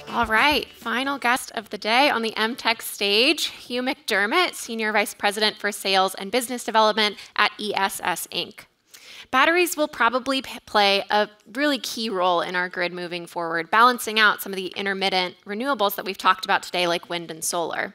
All right, final guest of the day on the EmTech Stage, Hugh McDermott, Senior Vice President for Sales and Business Development at ESS Inc. Batteries will probably play a really key role in our grid moving forward, balancing out some of the intermittent renewables that we've talked about today, like wind and solar.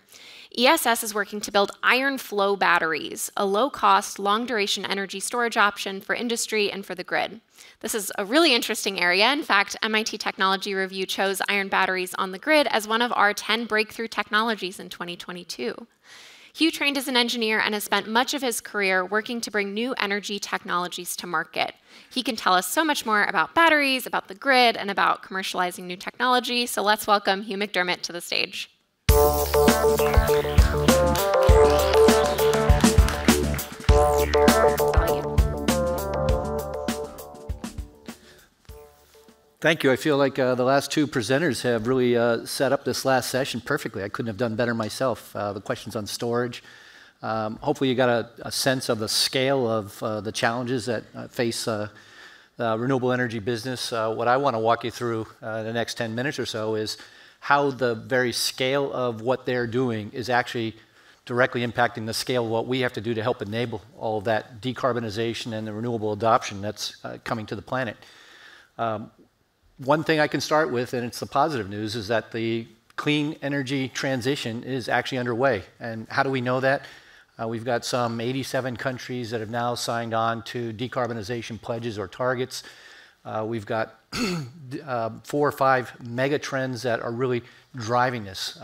ESS is working to build iron flow batteries, a low-cost, long-duration energy storage option for industry and for the grid. This is a really interesting area. In fact, MIT Technology Review chose iron batteries on the grid as one of our 10 breakthrough technologies in 2022. Hugh trained as an engineer and has spent much of his career working to bring new energy technologies to market. He can tell us so much more about batteries, about the grid, and about commercializing new technology. So let's welcome Hugh McDermott to the stage. Thank you. I feel like the last two presenters have really set up this last session perfectly. I couldn't have done better myself. The questions on storage. Hopefully you got a sense of the scale of the challenges that face the renewable energy business. What I want to walk you through the next 10 minutes or so is how the very scale of what they're doing is actually directly impacting the scale of what we have to do to help enable all of that decarbonization and the renewable adoption that's coming to the planet. One thing I can start with, and it's the positive news, is that the clean energy transition is actually underway. And how do we know that? We've got some 87 countries that have now signed on to decarbonization pledges or targets. We've got 4 or 5 mega trends that are really driving this.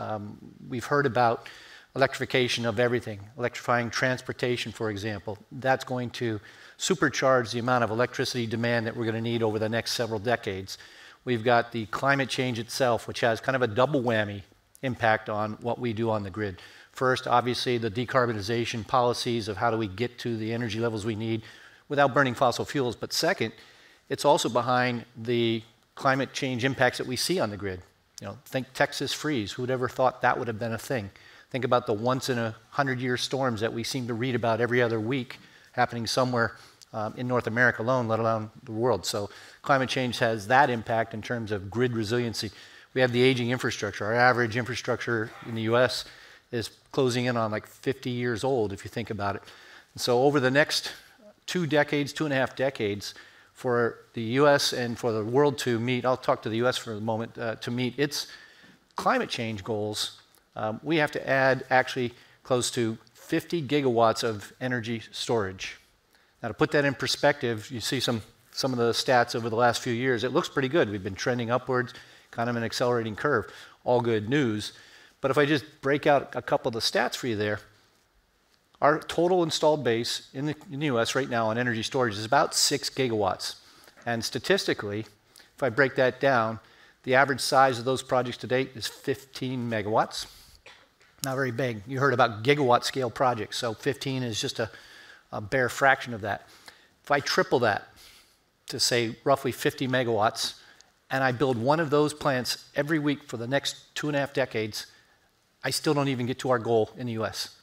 We've heard about electrification of everything, electrifying transportation, for example. That's going to supercharge the amount of electricity demand that we're going to need over the next several decades. We've got the climate change itself, which has kind of a double whammy impact on what we do on the grid. First, obviously, the decarbonization policies of how do we get to the energy levels we need without burning fossil fuels. But second, it's also behind the climate change impacts that we see on the grid. You know, think Texas freeze. Who would ever thought that would have been a thing? Think about the once in a 100-year storms that we seem to read about every other week happening somewhere in North America alone, let alone the world. So climate change has that impact in terms of grid resiliency. We have the aging infrastructure. Our average infrastructure in the US is closing in on like 50 years old, if you think about it. And so over the next 2 decades, 2.5 decades, for the US and for the world to meet, I'll talk to the US for a moment, to meet its climate change goals, we have to add actually close to 50 gigawatts of energy storage. Now, to put that in perspective, you see some of the stats over the last few years. It looks pretty good. We've been trending upwards, kind of an accelerating curve. All good news. But if I just break out a couple of the stats for you there, our total installed base in the US right now on energy storage is about 6 gigawatts. And statistically, if I break that down, the average size of those projects to date is 15 megawatts. Not very big. You heard about gigawatt scale projects, so 15 is just a bare fraction of that. If I triple that to say roughly 50 megawatts, and I build one of those plants every week for the next 2.5 decades, I still don't even get to our goal in the US.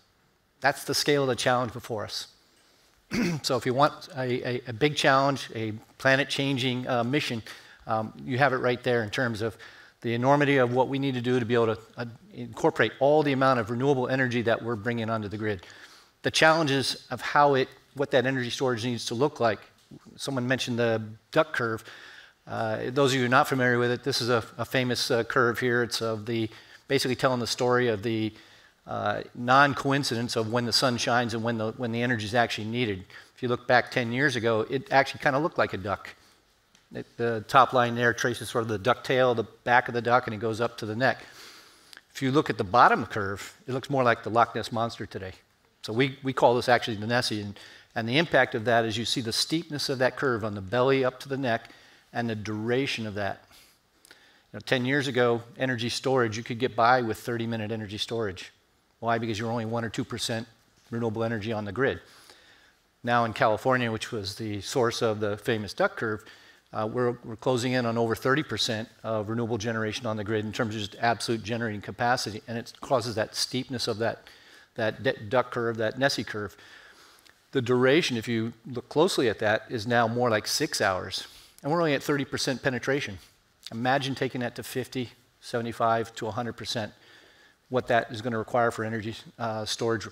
That's the scale of the challenge before us. So if you want a big challenge, a planet-changing mission, you have it right there in terms of the enormity of what we need to do to be able to incorporate all the amount of renewable energy that we're bringing onto the grid. The challenges of what that energy storage needs to look like. Someone mentioned the duck curve. Those of you who are not familiar with it, this is a famous curve here. It's basically telling the story of the non-coincidence of when the sun shines and when the energy is actually needed. If you look back 10 years ago, it actually kind of looked like a duck. The top line there traces sort of the duck tail, the back of the duck, and it goes up to the neck. If you look at the bottom curve, it looks more like the Loch Ness Monster today. So we call this actually the Nessie, and the impact of that is you see the steepness of that curve on the belly up to the neck and the duration of that. 10 years ago, energy storage, you could get by with 30-minute energy storage. Why? Because you're only 1 or 2% renewable energy on the grid. Now in California, which was the source of the famous duck curve, we're closing in on over 30% of renewable generation on the grid in terms of just absolute generating capacity, and it causes that steepness of that duck curve, that Nessie curve. The duration, if you look closely at that, is now more like 6 hours. and we're only at 30% penetration. Imagine taking that to 50, 75 to 100%, what that is going to require for energy storage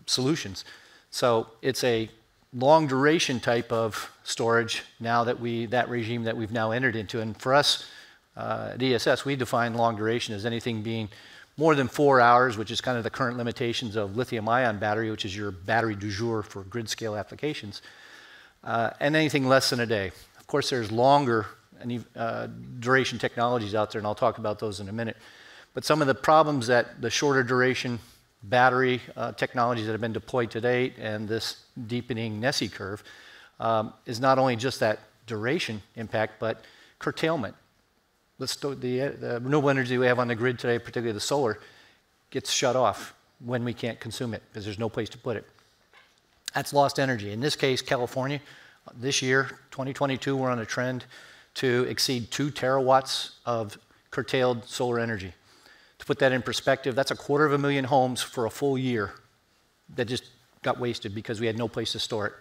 solutions. So it's a long duration type of storage now that that regime that we've now entered into. And for us at ESS, we define long duration as anything being more than 4 hours, which is kind of the current limitations of lithium-ion battery, which is your battery du jour for grid scale applications, and anything less than a day. Of course, there's longer duration technologies out there, and I'll talk about those in a minute. But some of the problems that the shorter duration battery technologies that have been deployed to date and this deepening NESI curve is not only just that duration impact, but curtailment. The renewable energy we have on the grid today, particularly the solar, gets shut off when we can't consume it because there's no place to put it. That's lost energy. In this case, California, this year, 2022, we're on a trend to exceed 2 terawatts of curtailed solar energy. To put that in perspective, that's 250,000 homes for a full year that just got wasted because we had no place to store it.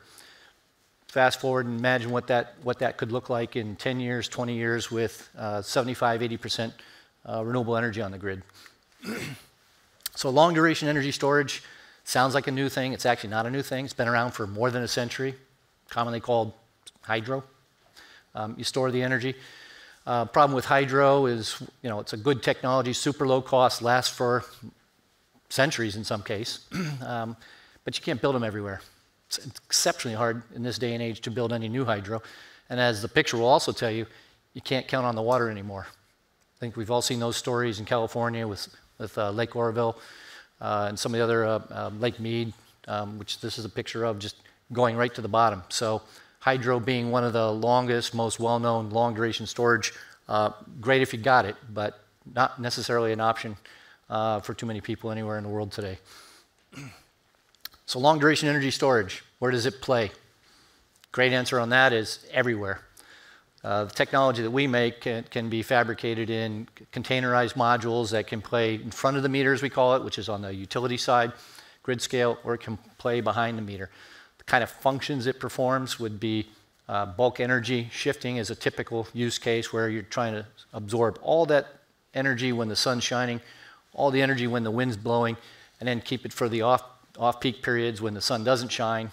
Fast forward and imagine what that could look like in 10 years, 20 years with 75, 80% renewable energy on the grid. So long duration energy storage sounds like a new thing. It's actually not a new thing. It's been around for more than a century, commonly called hydro. You store the energy. Problem with hydro is, it's a good technology, super low cost, lasts for centuries in some case, but you can't build them everywhere. It's exceptionally hard in this day and age to build any new hydro. And as the picture will also tell you, you can't count on the water anymore. I think we've all seen those stories in California with Lake Oroville and some of the other, Lake Mead, which this is a picture of, just going right to the bottom. So hydro being one of the longest, most well-known long-duration storage, great if you got it, but not necessarily an option for too many people anywhere in the world today. So long-duration energy storage, where does it play? Great answer on that is everywhere. The technology that we make can be fabricated in containerized modules that can play in front of the meter, as we call it, which is on the utility side, grid scale, or it can play behind the meter. The kind of functions it performs would be bulk energy shifting is a typical use case where you're trying to absorb all that energy when the sun's shining, all the energy when the wind's blowing, and then keep it for the off-peak periods when the sun doesn't shine,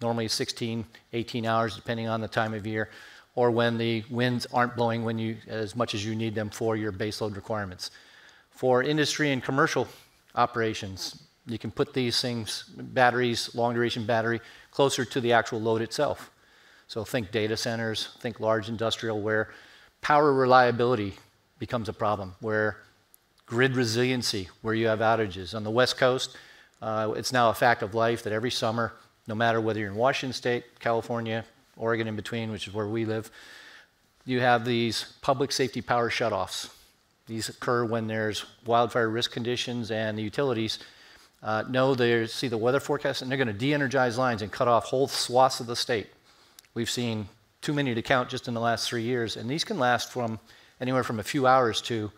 normally 16, 18 hours depending on the time of year, or when the winds aren't blowing as much as you need them for your baseload requirements. For industry and commercial operations, you can put these things, batteries, long-duration battery, closer to the actual load itself. So think data centers, think large industrial, where power reliability becomes a problem, where grid resiliency, where you have outages. On the West Coast, it's now a fact of life that every summer, no matter whether you're in Washington State, California, Oregon in between, which is where we live, you have these public safety power shutoffs. These occur when there's wildfire risk conditions and the utilities see the weather forecast and they're going to de-energize lines and cut off whole swaths of the state. We've seen too many to count just in the last 3 years, and these can last from anywhere from a few hours to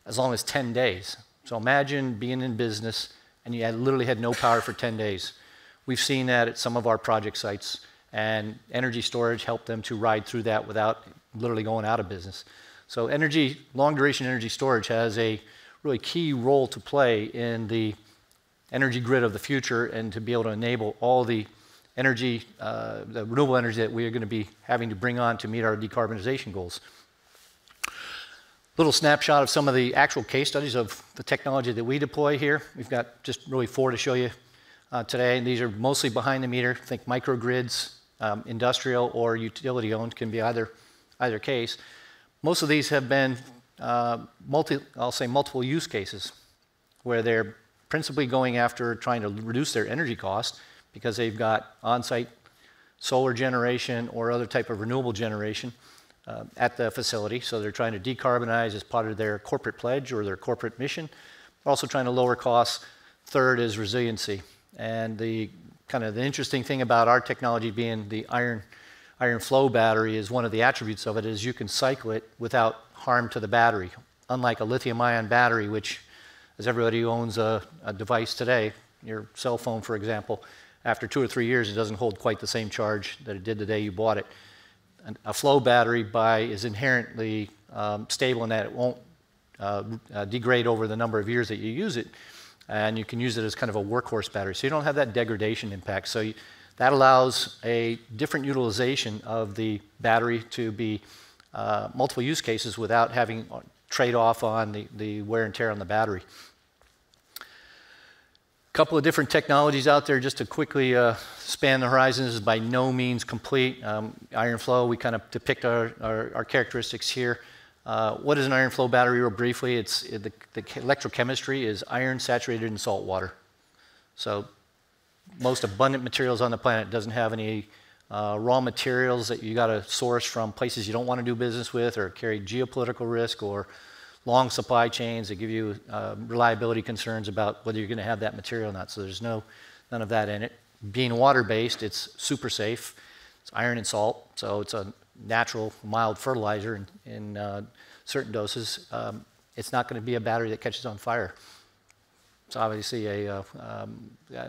as long as 10 days. So imagine being in business and you literally had no power for 10 days. We've seen that at some of our project sites, and energy storage helped them to ride through that without literally going out of business. So long-duration energy storage has a really key role to play in the energy grid of the future and to be able to enable all the energy, the renewable energy that we are going to be having to bring on to meet our decarbonization goals. Little snapshot of some of the actual case studies of the technology that we deploy here. We've got just really 4 to show you today, and these are mostly behind the meter. Think microgrids, industrial or utility owned, can be either case. Most of these have been multiple use cases where they're principally going after trying to reduce their energy cost because they've got on-site solar generation or other type of renewable generation at the facility. So they're trying to decarbonize as part of their corporate pledge or their corporate mission. They're also trying to lower costs. Third is resiliency. And the interesting thing about our technology being the iron flow battery is one of the attributes of it is you can cycle it without harm to the battery. Unlike a lithium-ion battery, which, as everybody who owns a device today, your cell phone, for example, after 2 or 3 years, it doesn't hold quite the same charge that it did the day you bought it. a flow battery is inherently stable in that it won't degrade over the number of years that you use it, and you can use it as kind of a workhorse battery. So you don't have that degradation impact. So that allows a different utilization of the battery to be multiple use cases without having trade-off on the wear and tear on the battery. A couple of different technologies out there just to quickly span the horizons. This is by no means complete. Iron flow, we kind of depict our characteristics here. What is an iron flow battery real briefly? The electrochemistry is iron saturated in salt water. So most abundant materials on the planet doesn't have any raw materials that you got to source from places you don't want to do business with or carry geopolitical risk or long supply chains that give you reliability concerns about whether you're going to have that material or not. So there's none of that in it. Being water-based, it's super safe. It's iron and salt, so it's a natural, mild fertilizer in certain doses. It's not going to be a battery that catches on fire. It's obviously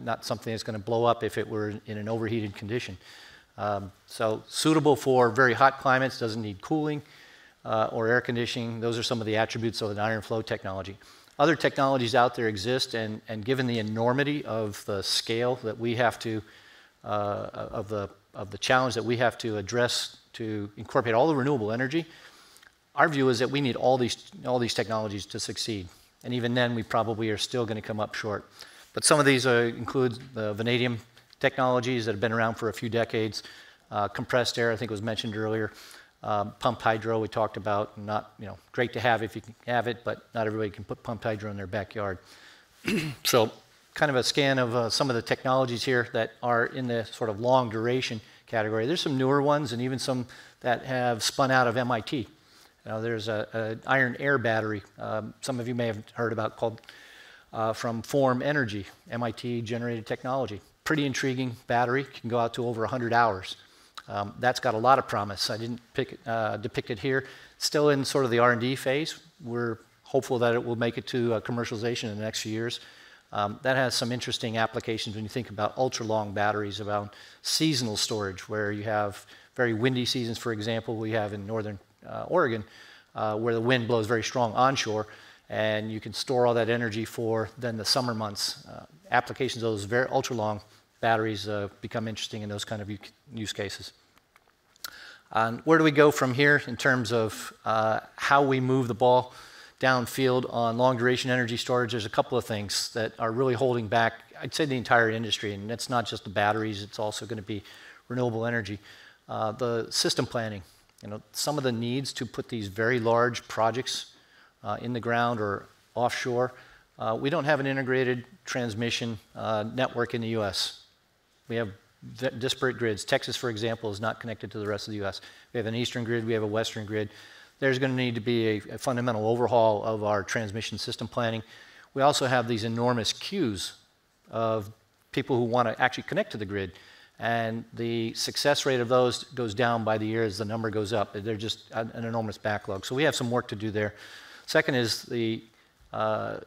not something that's going to blow up if it were in an overheated condition. So suitable for very hot climates, doesn't need cooling or air conditioning. Those are some of the attributes of an iron flow technology. Other technologies out there exist, and given the enormity of the scale that we have to, of the challenge that we have to address to incorporate all the renewable energy, our view is that we need all these technologies to succeed. And even then, we probably are still going to come up short. But some of these include the vanadium technologies that have been around for a few decades. Compressed air, I think was mentioned earlier. Pumped hydro, we talked about. Not, great to have if you can have it, but not everybody can put pumped hydro in their backyard. So, kind of a scan of some of the technologies here that are in the sort of long duration category. There's some newer ones, and even some that have spun out of MIT. There's an iron air battery. Some of you may have heard about, called from Form Energy, MIT generated technology. Pretty intriguing battery, can go out to over 100 hours. That's got a lot of promise. I didn't depict it here. Still in sort of the R&D phase. We're hopeful that it will make it to commercialization in the next few years. That has some interesting applications when you think about ultra-long batteries, about seasonal storage, where you have very windy seasons, for example, we have in northern Oregon, where the wind blows very strong onshore, and you can store all that energy for then the summer months. Applications of those very ultra-long batteries become interesting in those kind of use cases. Where do we go from here in terms of how we move the ball downfield on long-duration energy storage? There's a couple of things that are really holding back, I'd say, the entire industry, and it's not just the batteries, it's also going to be renewable energy. The system planning. Some of the needs to put these very large projects in the ground or offshore. We don't have an integrated transmission network in the U.S. We have disparate grids. Texas, for example, is not connected to the rest of the U.S. We have an eastern grid, we have a western grid. There's going to need to be a fundamental overhaul of our transmission system planning. We also have these enormous queues of people who want to actually connect to the grid. And the success rate of those goes down by the year as the number goes up. They're just an enormous backlog. So we have some work to do there. Second is the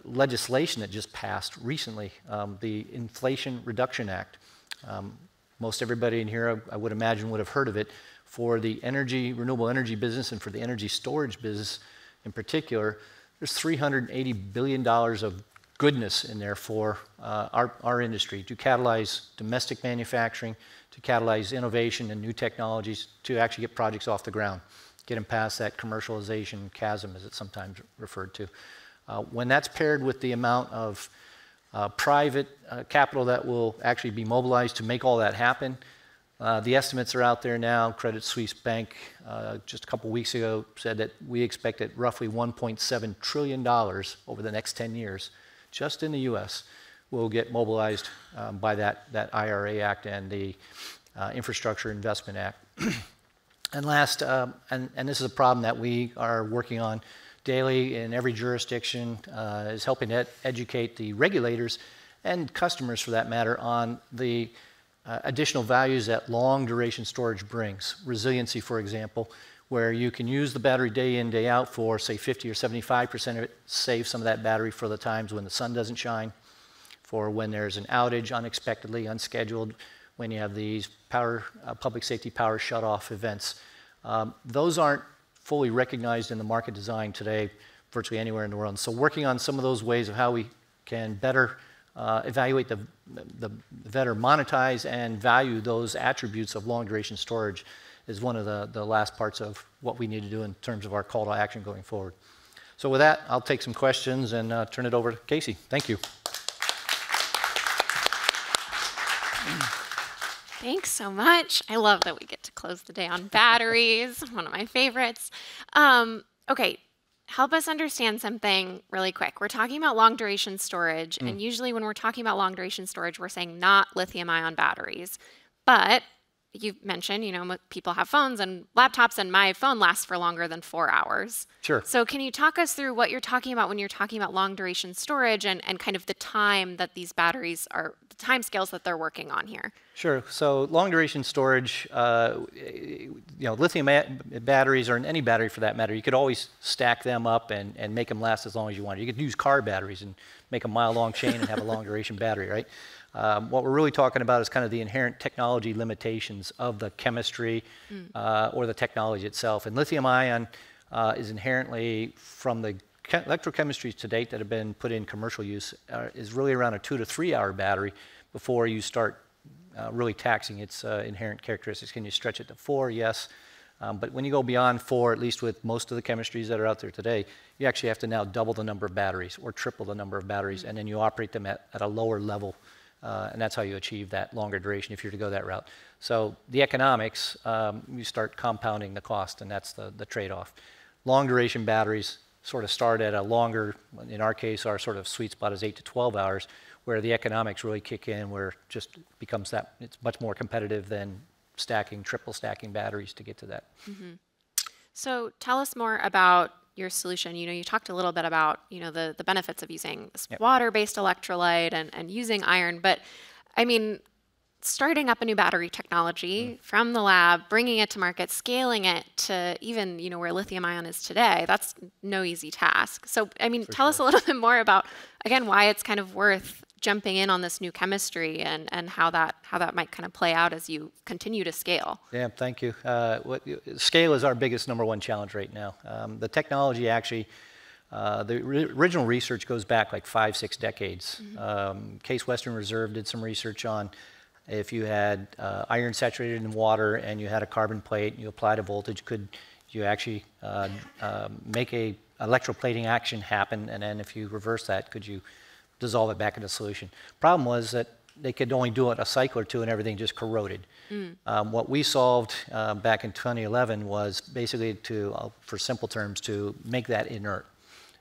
legislation that just passed recently, the Inflation Reduction Act. Most everybody in here, I would imagine, would have heard of it. For the renewable energy business and for the energy storage business in particular, there's $380 billion of goodness in there for our industry to catalyze domestic manufacturing, to catalyze innovation and new technologies, to actually get projects off the ground, get them past that commercialization chasm, as it's sometimes referred to. When that's paired with the amount of private capital that will actually be mobilized to make all that happen, the estimates are out there now. Credit Suisse Bank just a couple weeks ago said that we expect that roughly $1.7 trillion over the next 10 years, just in the U.S., will get mobilized by that IRA Act and the Infrastructure Investment Act. And last, and this is a problem that we are working on daily in every jurisdiction, is helping to educate the regulators and customers, for that matter, on the additional values that long-duration storage brings. Resiliency, for example, where you can use the battery day in, day out for, say, 50 or 75% of it, save some of that battery for the times when the sun doesn't shine, for when there's an outage unexpectedly, unscheduled, when you have these public safety power shutoff events. Those aren't fully recognized in the market design today virtually anywhere in the world. And so working on some of those ways of how we can better evaluate better monetize and value those attributes of long duration storage is one of the last parts of what we need to do in terms of our call to action going forward. So with that, I'll take some questions and turn it over to Casey. Thank you. Thanks so much. I love that we get to close the day on batteries, one of my favorites. Okay, help us understand something really quick. We're talking about long duration storage, and usually when we're talking about long duration storage, we're saying not lithium ion batteries. But you mentioned, you know, people have phones and laptops, and my phone lasts for longer than 4 hours. Sure. So can you talk us through what you're talking about when you're talking about long duration storage and kind of the time that these batteries are, the time scales that they're working on here? Sure. So long duration storage, you know, lithium batteries, or any battery for that matter, you could always stack them up and make them last as long as you want. You could use car batteries and make a mile-long chain and have a long duration battery, right? What we're really talking about is kind of the inherent technology limitations of the chemistry or the technology itself. And lithium ion is inherently, from the electrochemistries to date that have been put in commercial use, is really around a 2 to 3 hour battery before you start really taxing its inherent characteristics. Can you stretch it to 4? Yes. But when you go beyond 4, at least with most of the chemistries that are out there today, you actually have to now double the number of batteries or triple the number of batteries, and then you operate them at a lower level. And that's how you achieve that longer duration if you're to go that route. So the economics, you start compounding the cost, and that's the trade-off. Long duration batteries sort of start at a longer, in our case, our sort of sweet spot is 8 to 12 hours, where the economics really kick in, where it just becomes that, it's much more competitive than stacking, triple stacking batteries to get to that. So tell us more about your solution. You know, you talked a little bit about, you know, the benefits of using this water-based electrolyte and using iron, but I mean, starting up a new battery technology from the lab, bringing it to market, scaling it to even, you know, where lithium ion is today, that's no easy task. So, I mean, tell us a little bit more about, again, why it's kind of worth jumping in on this new chemistry and how that might kind of play out as you continue to scale. Yeah, thank you. Scale is our biggest #1 challenge right now. The technology actually, the original research goes back like 5, 6 decades. Case Western Reserve did some research on if you had iron saturated in water and you had a carbon plate and you applied a voltage, could you actually make a electroplating action happen, and then if you reverse that, could you dissolve it back into solution? Problem was that they could only do it a cycle or two and everything just corroded. What we solved back in 2011 was basically to, for simple terms, to make that inert.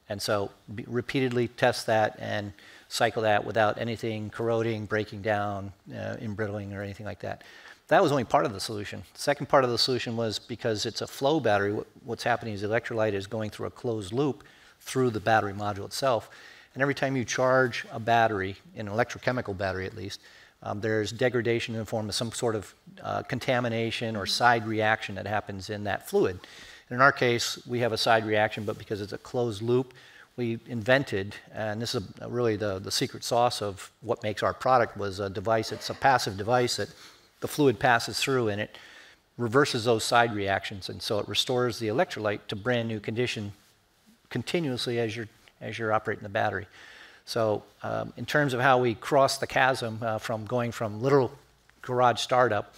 And so repeatedly test that and cycle that without anything corroding, breaking down, embrittling, or anything like that. That was only part of the solution. The second part of the solution was, because it's a flow battery, what's happening is the electrolyte is going through a closed loop through the battery module itself. And every time you charge a battery, an electrochemical battery at least, there's degradation in the form of some sort of contamination or side reaction that happens in that fluid. And in our case, we have a side reaction, but because it's a closed loop, we invented, and this is really the secret sauce of what makes our product, was a device. It's a passive device that the fluid passes through, and it reverses those side reactions, and so it restores the electrolyte to brand new condition continuously as you're operating the battery. So in terms of how we crossed the chasm from going from literal garage startup,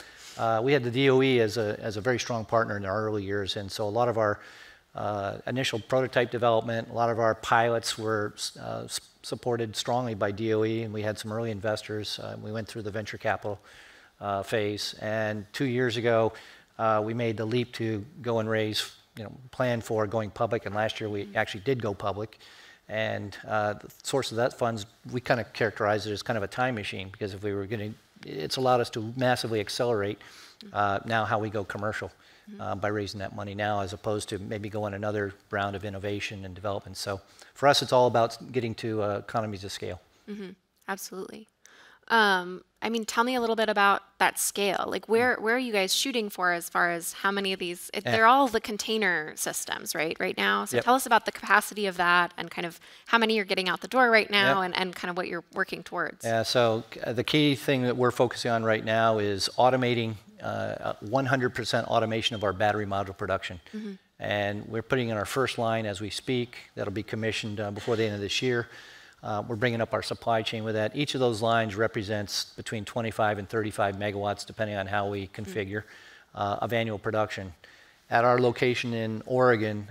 we had the DOE as a very strong partner in our early years, and so a lot of our initial prototype development, a lot of our pilots were supported strongly by DOE, and we had some early investors. We went through the venture capital phase, and 2 years ago we made the leap to go and raise, plan for going public, and last year we actually did go public. And the source of that funds, we kind of characterize it as kind of a time machine, because if we were going to, it's allowed us to massively accelerate now how we go commercial by raising that money now, as opposed to maybe going another round of innovation and development. So for us, it's all about getting to economies of scale. Absolutely. I mean, tell me a little bit about that scale. Like, where are you guys shooting for as far as how many of these? They're all the container systems, right now. So tell us about the capacity of that and kind of how many you're getting out the door right now, and kind of what you're working towards. Yeah. So the key thing that we're focusing on right now is automating 100% automation of our battery module production. And we're putting in our first line as we speak. That'll be commissioned before the end of this year. We're bringing up our supply chain with that. Each of those lines represents between 25 and 35 megawatts, depending on how we configure, of annual production. At our location in Oregon,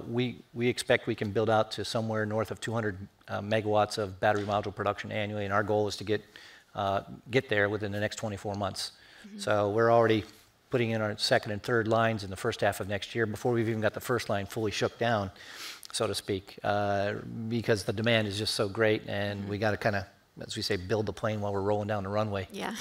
we expect we can build out to somewhere north of 200 megawatts of battery module production annually, and our goal is to get there within the next 24 months. So we're already putting in our second and third lines in the first half of next year before we've even got the first line fully shook down, so to speak, because the demand is just so great, and we got to kind of, as we say, build the plane while we're rolling down the runway. Yeah.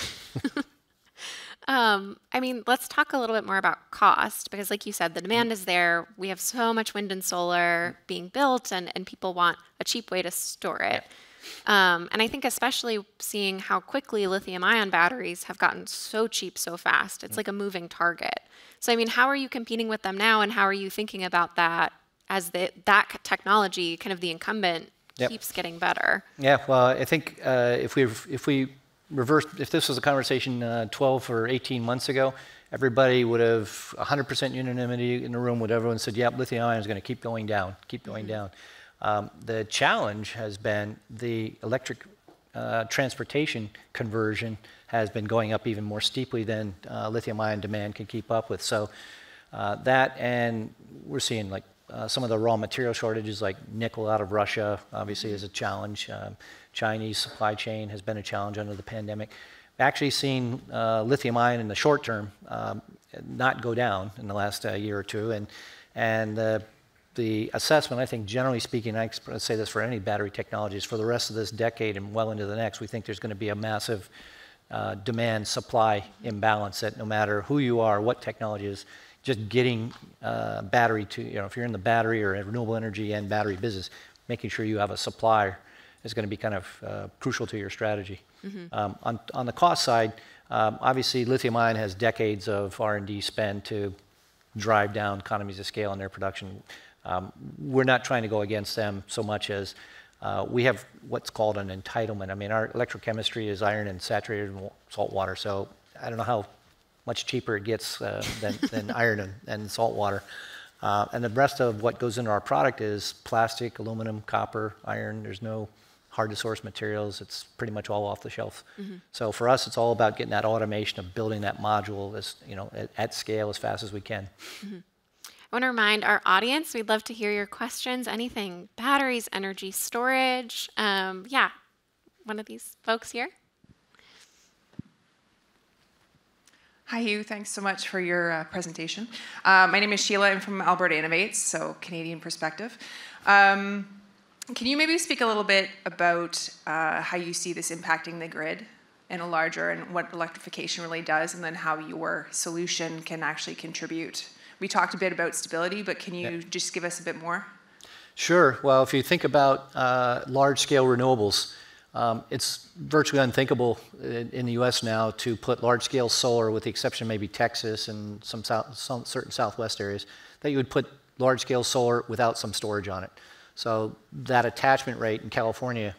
I mean, let's talk a little bit more about cost, because like you said, the demand is there. We have so much wind and solar being built, and people want a cheap way to store it. And I think especially seeing how quickly lithium-ion batteries have gotten so cheap so fast, it's like a moving target. So, I mean, how are you competing with them now, and how are you thinking about that as that technology, kind of the incumbent, keeps getting better? Yeah, well, I think if this was a conversation 12 or 18 months ago, everybody would have 100% unanimity in the room, would everyone said, yep, lithium-ion is going to keep going down, keep going down. The challenge has been the electric transportation conversion has been going up even more steeply than lithium-ion demand can keep up with. So that, and we're seeing like some of the raw material shortages, like nickel out of Russia, obviously is a challenge. Chinese supply chain has been a challenge under the pandemic. Actually seen lithium-ion in the short term not go down in the last year or two, and the assessment, I think, generally speaking, I say this for any battery technologies, for the rest of this decade and well into the next, we think there's going to be a massive demand-supply imbalance that no matter who you are, what technology is, just getting battery to, if you're in the battery or renewable energy and battery business, making sure you have a supplier is going to be kind of crucial to your strategy. On the cost side, obviously lithium-ion has decades of R&D spend to drive down economies of scale in their production. We're not trying to go against them so much as we have what's called an entitlement. I mean, our electrochemistry is iron and saturated in salt water, so I don't know how much cheaper it gets than iron and salt water. And the rest of what goes into our product is plastic, aluminum, copper, iron. There's no hard-to-source materials. It's pretty much all off the shelf. So for us, it's all about getting that automation of building that module as, at scale as fast as we can. I want to remind our audience, we'd love to hear your questions, anything, batteries, energy storage. Yeah, one of these folks here. Hi, Hugh. Thanks so much for your presentation. My name is Sheila. I'm from Alberta Innovates, so Canadian perspective. Can you maybe speak a little bit about how you see this impacting the grid in a larger, and what electrification really does, and then how your solution can actually contribute? We talked a bit about stability, but can you just give us a bit more? Sure. Well, if you think about large-scale renewables, it's virtually unthinkable in the U.S. now to put large-scale solar, with the exception of maybe Texas and some certain Southwest areas, that you would put large-scale solar without some storage on it. So that attachment rate in California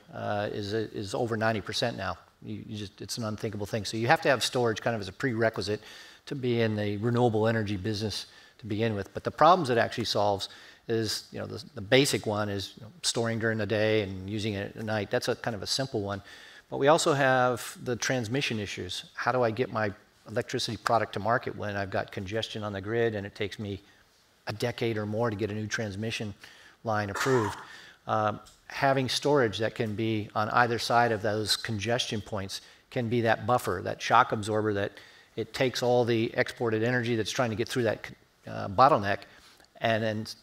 is over 90% now. It's an unthinkable thing. So you have to have storage kind of as a prerequisite to be in the renewable energy business to begin with. But the problems it actually solves is, the basic one is storing during the day and using it at night. That's a kind of a simple one. But we also have the transmission issues. How do I get my electricity product to market when I've got congestion on the grid and it takes me a decade or more to get a new transmission line approved? Having storage that can be on either side of those congestion points can be that buffer, that shock absorber, that it takes all the exported energy that's trying to get through that bottleneck and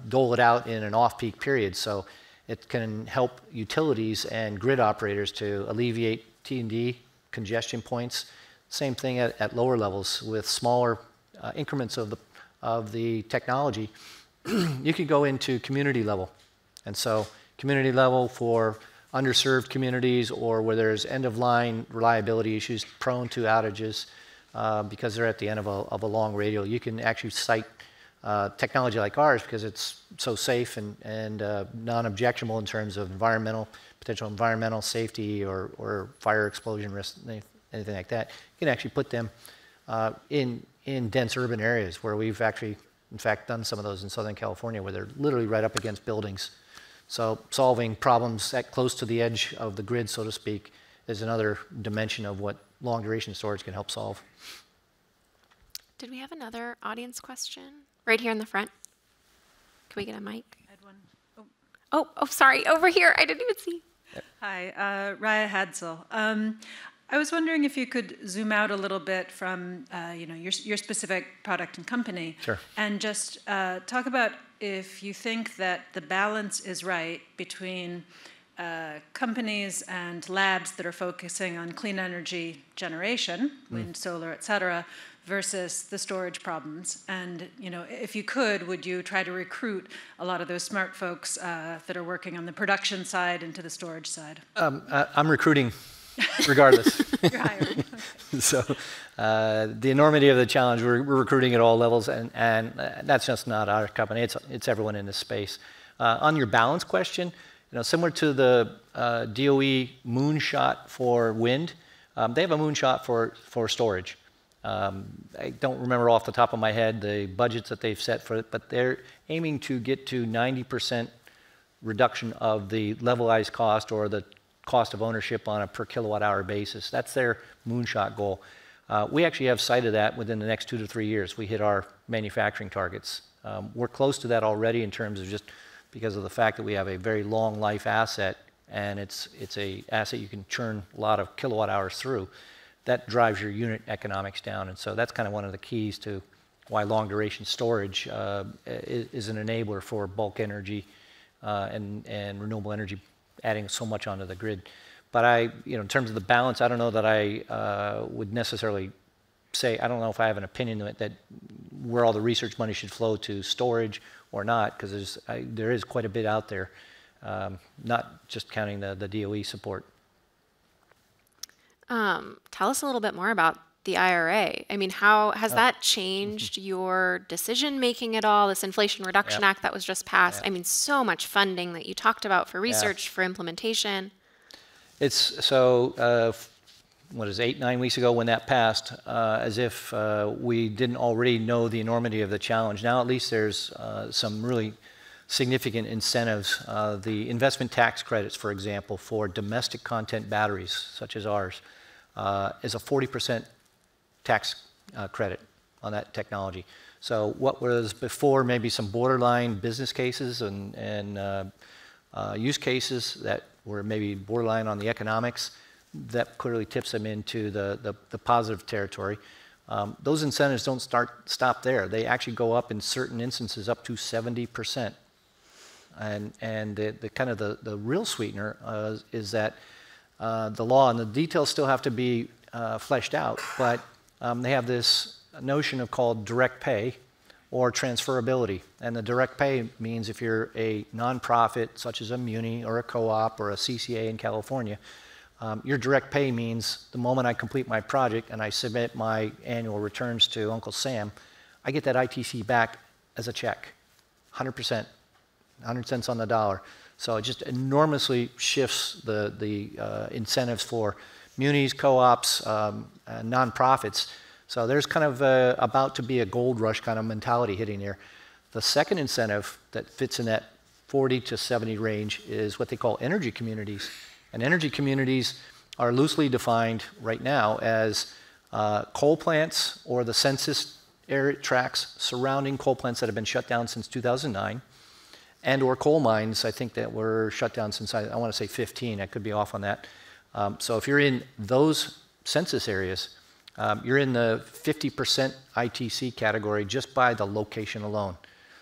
dole it out in an off-peak period. So it can help utilities and grid operators to alleviate T&D congestion points. Same thing at lower levels with smaller increments of the technology. You could go into community level. And so community level for underserved communities, or where there's end-of-line reliability issues prone to outages because they're at the end of a long radial. You can actually cite technology like ours because it's so safe and non-objectionable in terms of potential environmental safety or fire explosion risk, anything like that. You can actually put them in dense urban areas where we've actually, in fact, done some of those in Southern California where they're literally right up against buildings. So solving problems at close to the edge of the grid, so to speak, is another dimension of what long duration storage can help solve. Did we have another audience question? Right here in the front. Can we get a mic? I had one. Oh, sorry, over here. I didn't even see. Hi, Raya Hadsel. I was wondering if you could zoom out a little bit from your specific product and company, Sure. and just talk about if you think that the balance is right between companies and labs that are focusing on clean energy generation, wind, solar, et cetera, versus the storage problems. And if you could, would you try to recruit a lot of those smart folks that are working on the production side into the storage side? I'm recruiting regardless. You're hiring. Okay. So the enormity of the challenge, we're recruiting at all levels, and that's just not our company, it's everyone in this space. On your balance question, similar to the DOE moonshot for wind, they have a moonshot for storage. I don't remember off the top of my head the budgets that they've set for it, but they're aiming to get to 90% reduction of the levelized cost or the cost of ownership on a per kilowatt hour basis. That's their moonshot goal. We actually have sight of that within the next 2 to 3 years. We hit our manufacturing targets. We're close to that already in terms of just because of the fact that we have a very long life asset, and it's a asset you can churn a lot of kilowatt hours through. That drives your unit economics down, and so that's kind of one of the keys to why long duration storage is an enabler for bulk energy and renewable energy adding so much onto the grid. But in terms of the balance, I don't know that I would necessarily say, I don't know if I have an opinion that where all the research money should flow to storage or not, because there is quite a bit out there, not just counting the DOE support. Tell us a little bit more about the IRA. I mean, how has that changed your decision making at all? This Inflation Reduction Act that was just passed. I mean, so much funding that you talked about for research, for implementation. It's so, what is it, 8-9 weeks ago when that passed, as if we didn't already know the enormity of the challenge. Now at least there's some really significant incentives. The investment tax credits, for example, for domestic content batteries, such as ours, is a 40% tax credit on that technology. So what was before maybe some borderline business cases and use cases that were maybe borderline on the economics, that clearly tips them into the positive territory. Those incentives don't stop there. They actually go up in certain instances up to 70%. And the kind of the real sweetener is that the law and the details still have to be fleshed out, but they have this notion of called direct pay or transferability. And the direct pay means if you're a nonprofit such as a muni or a co-op or a CCA in California, your direct pay means the moment I complete my project and I submit my annual returns to Uncle Sam, I get that ITC back as a check, 100%, 100 cents on the dollar. So it just enormously shifts the incentives for munis, co-ops, nonprofits. So there's kind of about to be a gold rush kind of mentality hitting there. The second incentive that fits in that 40 to 70 range is what they call energy communities. And energy communities are loosely defined right now as coal plants or the census area tracts surrounding coal plants that have been shut down since 2009, and or coal mines, I think, that were shut down since, I want to say 15, I could be off on that. So if you're in those census areas, you're in the 50% ITC category just by the location alone.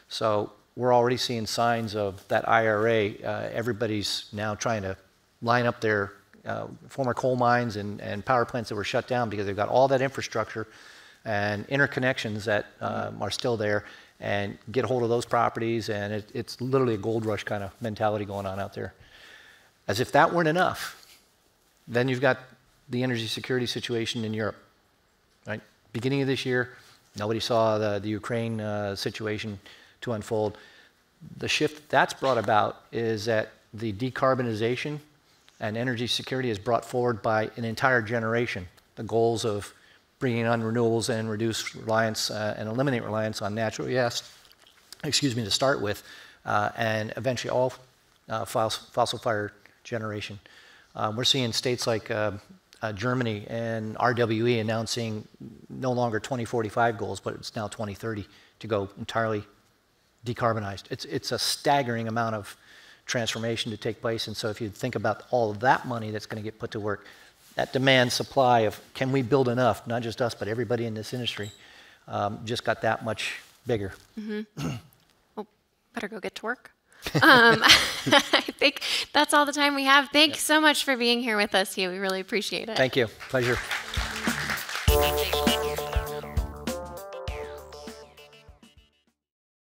So we're already seeing signs of that IRA. Everybody's now trying to line up their former coal mines and power plants that were shut down because they've got all that infrastructure and interconnections that are still there, and get a hold of those properties, and it's literally a gold rush kind of mentality going on out there. As if that weren't enough, then you've got the energy security situation in Europe. Right? Beginning of this year, nobody saw the Ukraine situation to unfold. The shift that's brought about is that the decarbonization and energy security is brought forward by an entire generation. the goals of bringing on renewables and reduce reliance and eliminate reliance on natural gas, to start with, and eventually all fossil-fired generation. We're seeing states like Germany and RWE announcing no longer 2045 goals, but it's now 2030 to go entirely decarbonized. It's a staggering amount of transformation to take place, and so if you think about all of that money that's going to get put to work, that demand supply of can we build enough, not just us, but everybody in this industry, just got that much bigger. Mm-hmm. Well, better go get to work. I think that's all the time we have. Thanks so much for being here with us, Hugh. We really appreciate it. Thank you. Pleasure.